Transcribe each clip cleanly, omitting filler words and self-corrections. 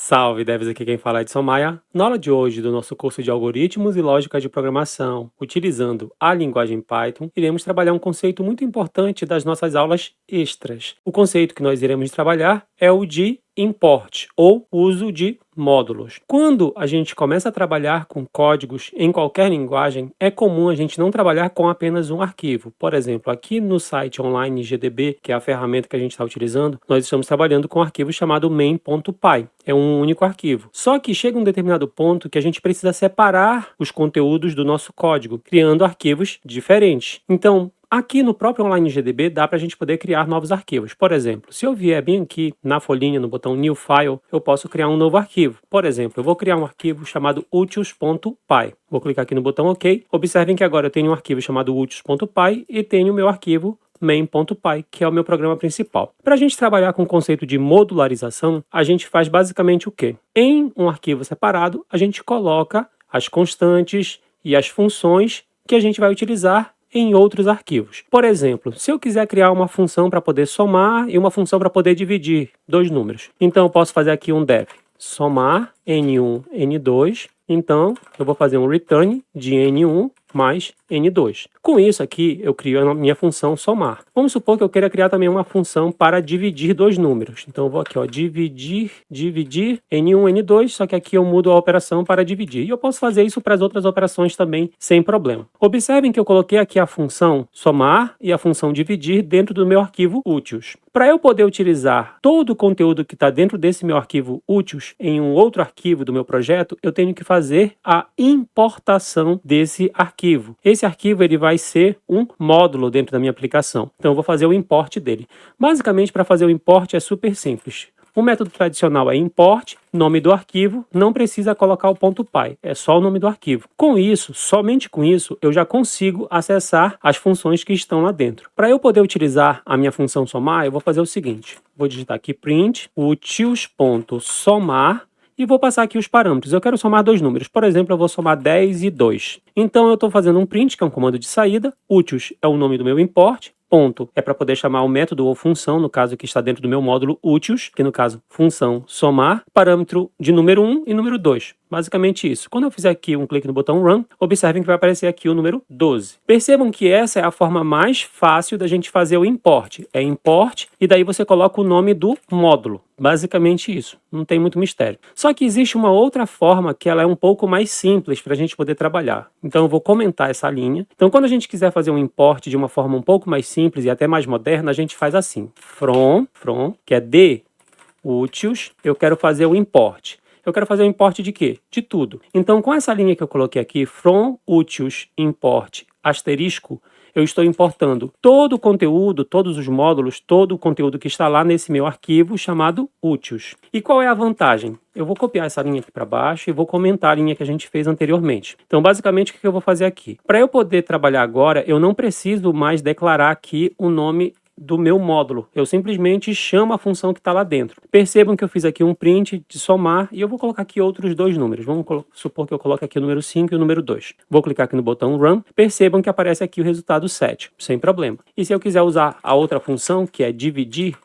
Salve, Devs, aqui quem fala é Edson Maia. Na aula de hoje do nosso curso de Algoritmos e Lógica de Programação, utilizando a linguagem Python, iremos trabalhar um conceito muito importante das nossas aulas extras. O conceito que nós iremos trabalhar é o de import, ou uso de módulos. Quando a gente começa a trabalhar com códigos em qualquer linguagem, é comum a gente não trabalhar com apenas um arquivo. Por exemplo, aqui no site online GDB, que é a ferramenta que a gente está utilizando, nós estamos trabalhando com um arquivo chamado main.py. É um único arquivo. Só que chega um determinado ponto que a gente precisa separar os conteúdos do nosso código, criando arquivos diferentes. Então, aqui no próprio Online GDB dá para a gente poder criar novos arquivos. Por exemplo, se eu vier bem aqui na folhinha, no botão New File, eu posso criar um novo arquivo. Por exemplo, eu vou criar um arquivo chamado utils.py. Vou clicar aqui no botão OK. Observem que agora eu tenho um arquivo chamado utils.py e tenho o meu arquivo main.py, que é o meu programa principal. Para a gente trabalhar com o conceito de modularização, a gente faz basicamente o quê? Em um arquivo separado, a gente coloca as constantes e as funções que a gente vai utilizar em outros arquivos. Por exemplo, se eu quiser criar uma função para poder somar e uma função para poder dividir dois números, então eu posso fazer aqui um def somar n1, n2, então eu vou fazer um return de n1 mais n2. Com isso aqui, eu crio a minha função somar. Vamos supor que eu queira criar também uma função para dividir dois números. Então eu vou aqui, dividir n1, n2, só que aqui eu mudo a operação para dividir. E eu posso fazer isso para as outras operações também, sem problema. Observem que eu coloquei aqui a função somar e a função dividir dentro do meu arquivo utils. Para eu poder utilizar todo o conteúdo que está dentro desse meu arquivo utils em um outro arquivo do meu projeto, eu tenho que fazer a importação desse arquivo. Esse arquivo ele vai ser um módulo dentro da minha aplicação. Então eu vou fazer o import dele. Basicamente, para fazer o import é super simples. O método tradicional é import, nome do arquivo, não precisa colocar o .py, é só o nome do arquivo. Com isso, somente com isso, eu já consigo acessar as funções que estão lá dentro. Para eu poder utilizar a minha função somar, eu vou fazer o seguinte, vou digitar aqui print utils.somar e vou passar aqui os parâmetros. Eu quero somar dois números, por exemplo, eu vou somar 10 e 2. Então eu estou fazendo um print, que é um comando de saída, utils é o nome do meu import, ponto é para poder chamar o método ou função, no caso que está dentro do meu módulo utils, que no caso função somar, parâmetro de número 1 e número 2. Basicamente isso. Quando eu fizer aqui um clique no botão Run, observem que vai aparecer aqui o número 12. Percebam que essa é a forma mais fácil da gente fazer o import. É import e daí você coloca o nome do módulo. Basicamente isso. Não tem muito mistério. Só que existe uma outra forma que ela é um pouco mais simples para a gente poder trabalhar. Então eu vou comentar essa linha. Então quando a gente quiser fazer um import de uma forma um pouco mais simples e até mais moderna, a gente faz assim. From, que é de utils, eu quero fazer o import. Eu quero fazer o import de quê? De tudo. Então, com essa linha que eu coloquei aqui, from utils import asterisco, eu estou importando todo o conteúdo, todos os módulos, todo o conteúdo que está lá nesse meu arquivo chamado utils. E qual é a vantagem? Eu vou copiar essa linha aqui para baixo e vou comentar a linha que a gente fez anteriormente. Então, basicamente, o que eu vou fazer aqui? Para eu poder trabalhar agora, eu não preciso mais declarar aqui o nome do meu módulo. Eu simplesmente chamo a função que está lá dentro. Percebam que eu fiz aqui um print de somar e eu vou colocar aqui outros dois números. Vamos supor que eu coloque aqui o número 5 e o número 2. Vou clicar aqui no botão Run. Percebam que aparece aqui o resultado 7, sem problema. E se eu quiser usar a outra função, que é dividir,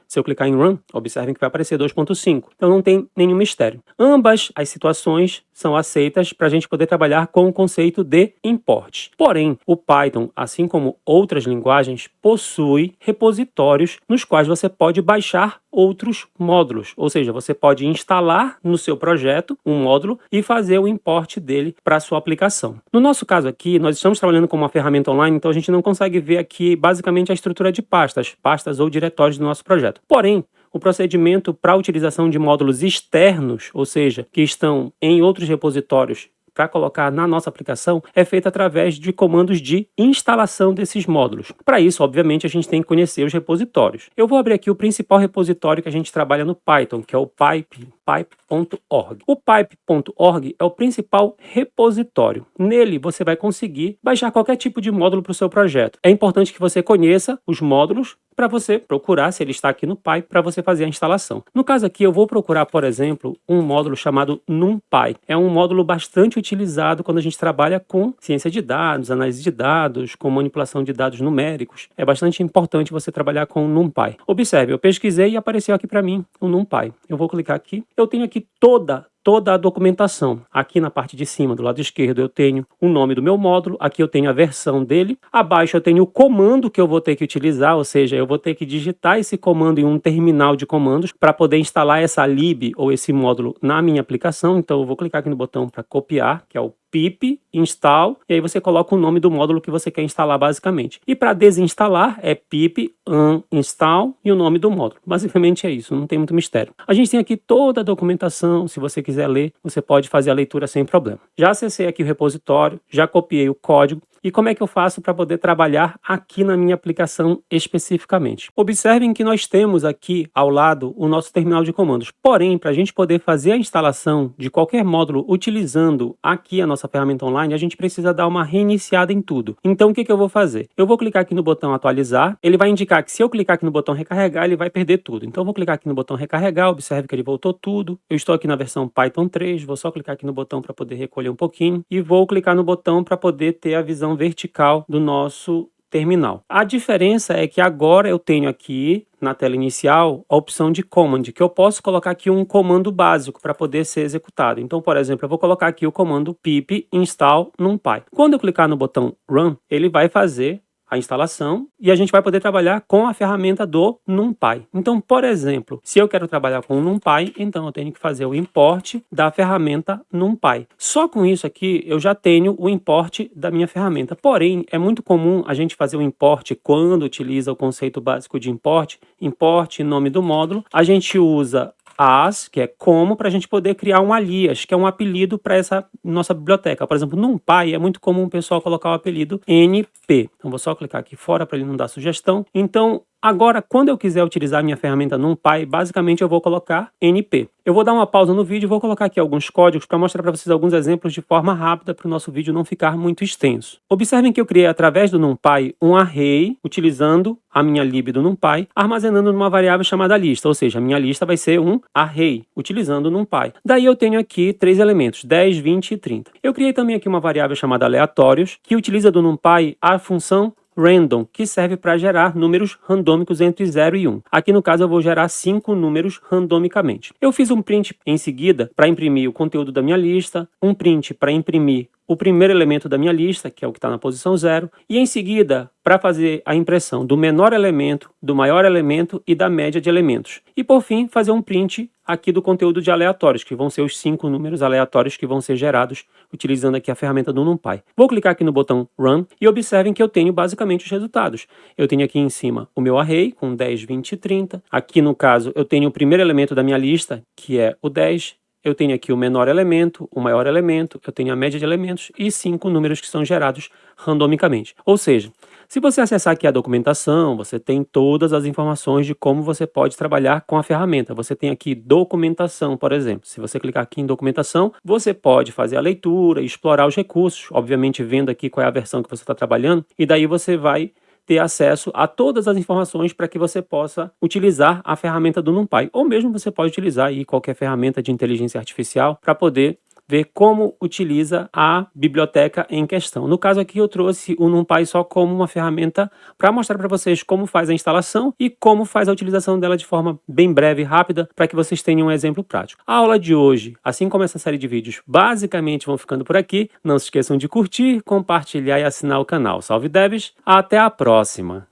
se eu clicar em Run, observem que vai aparecer 2.5. Então não tem nenhum mistério. Ambas as situações são aceitas para a gente poder trabalhar com o conceito de import. Porém, o Python, assim como outras linguagens, possui repositórios nos quais você pode baixar outros módulos. Ou seja, você pode instalar no seu projeto um módulo e fazer o import dele para a sua aplicação. No nosso caso aqui, nós estamos trabalhando com uma ferramenta online, então a gente não consegue ver aqui basicamente a estrutura de pastas ou diretórios do nosso projeto. Porém, o procedimento para a utilização de módulos externos, ou seja, que estão em outros repositórios para colocar na nossa aplicação, é feito através de comandos de instalação desses módulos. Para isso, obviamente, a gente tem que conhecer os repositórios. Eu vou abrir aqui o principal repositório que a gente trabalha no Python, que é o pipe.org. O pipe.org é o principal repositório. Nele, você vai conseguir baixar qualquer tipo de módulo para o seu projeto. É importante que você conheça os módulos para você procurar se ele está aqui no Py para você fazer a instalação. No caso aqui eu vou procurar, por exemplo, um módulo chamado NumPy. É um módulo bastante utilizado quando a gente trabalha com ciência de dados, análise de dados, com manipulação de dados numéricos. É bastante importante você trabalhar com o NumPy. Observe, eu pesquisei e apareceu aqui para mim o NumPy. Eu vou clicar aqui. Eu tenho aqui toda a documentação. Aqui na parte de cima, do lado esquerdo, eu tenho o nome do meu módulo, aqui eu tenho a versão dele, abaixo eu tenho o comando que eu vou ter que utilizar, ou seja, eu vou ter que digitar esse comando em um terminal de comandos para poder instalar essa lib ou esse módulo na minha aplicação. Então eu vou clicar aqui no botão para copiar, que é o pip install, e aí você coloca o nome do módulo que você quer instalar basicamente. E para desinstalar é pip uninstall e o nome do módulo. Basicamente é isso, não tem muito mistério. A gente tem aqui toda a documentação, se você quiser ler, você pode fazer a leitura sem problema. Já acessei aqui o repositório, já copiei o código. E como é que eu faço para poder trabalhar aqui na minha aplicação especificamente? Observem que nós temos aqui ao lado o nosso terminal de comandos. Porém, para a gente poder fazer a instalação de qualquer módulo utilizando aqui a nossa ferramenta online, a gente precisa dar uma reiniciada em tudo. Então, o que eu vou fazer? Eu vou clicar aqui no botão atualizar. Ele vai indicar que se eu clicar aqui no botão recarregar, ele vai perder tudo. Então, eu vou clicar aqui no botão recarregar. Observe que ele voltou tudo. Eu estou aqui na versão Python 3. Vou só clicar aqui no botão para poder recolher um pouquinho. E vou clicar no botão para poder ter a visão vertical do nosso terminal. A diferença é que agora eu tenho aqui na tela inicial a opção de command, que eu posso colocar aqui um comando básico para poder ser executado. Então, por exemplo, eu vou colocar aqui o comando pip install numpy. Quando eu clicar no botão run, ele vai fazer a instalação e a gente vai poder trabalhar com a ferramenta do NumPy. Então, por exemplo, se eu quero trabalhar com o NumPy, então eu tenho que fazer o import da ferramenta NumPy. Só com isso aqui eu já tenho o import da minha ferramenta. Porém, é muito comum a gente fazer o import quando utiliza o conceito básico de import, nome do módulo, a gente usa as, que é como, para a gente poder criar um alias, que é um apelido para essa nossa biblioteca. Por exemplo, NumPy é muito comum o pessoal colocar o apelido NP. Então, vou só clicar aqui fora para ele não dar sugestão. Então, agora, quando eu quiser utilizar a minha ferramenta NumPy, basicamente eu vou colocar NP. Eu vou dar uma pausa no vídeo e vou colocar aqui alguns códigos para mostrar para vocês alguns exemplos de forma rápida para o nosso vídeo não ficar muito extenso. Observem que eu criei através do NumPy um array utilizando a minha lib do NumPy, armazenando numa variável chamada lista, ou seja, a minha lista vai ser um array utilizando o NumPy. Daí eu tenho aqui 3 elementos, 10, 20 e 30. Eu criei também aqui uma variável chamada aleatórios, que utiliza do NumPy a função random, que serve para gerar números randômicos entre 0 e 1. Aqui no caso eu vou gerar 5 números randomicamente. Eu fiz um print em seguida para imprimir o conteúdo da minha lista, um print para imprimir o primeiro elemento da minha lista, que é o que está na posição 0, e em seguida para fazer a impressão do menor elemento, do maior elemento e da média de elementos. E por fim, fazer um print aqui do conteúdo de aleatórios, que vão ser os 5 números aleatórios que vão ser gerados utilizando aqui a ferramenta do NumPy. Vou clicar aqui no botão Run e observem que eu tenho basicamente os resultados. Eu tenho aqui em cima o meu array com 10, 20 e 30. Aqui no caso eu tenho o primeiro elemento da minha lista, que é o 10. Eu tenho aqui o menor elemento, o maior elemento, eu tenho a média de elementos e 5 números que são gerados randomicamente. Ou seja, se você acessar aqui a documentação, você tem todas as informações de como você pode trabalhar com a ferramenta. Você tem aqui documentação, por exemplo. Se você clicar aqui em documentação, você pode fazer a leitura, explorar os recursos, obviamente vendo aqui qual é a versão que você está trabalhando, e daí você vai ter acesso a todas as informações para que você possa utilizar a ferramenta do NumPy. Ou mesmo você pode utilizar aí qualquer ferramenta de inteligência artificial para poder ver como utiliza a biblioteca em questão. No caso aqui eu trouxe o NumPy só como uma ferramenta para mostrar para vocês como faz a instalação e como faz a utilização dela de forma bem breve e rápida para que vocês tenham um exemplo prático. A aula de hoje, assim como essa série de vídeos, basicamente vão ficando por aqui. Não se esqueçam de curtir, compartilhar e assinar o canal. Salve devs, até a próxima!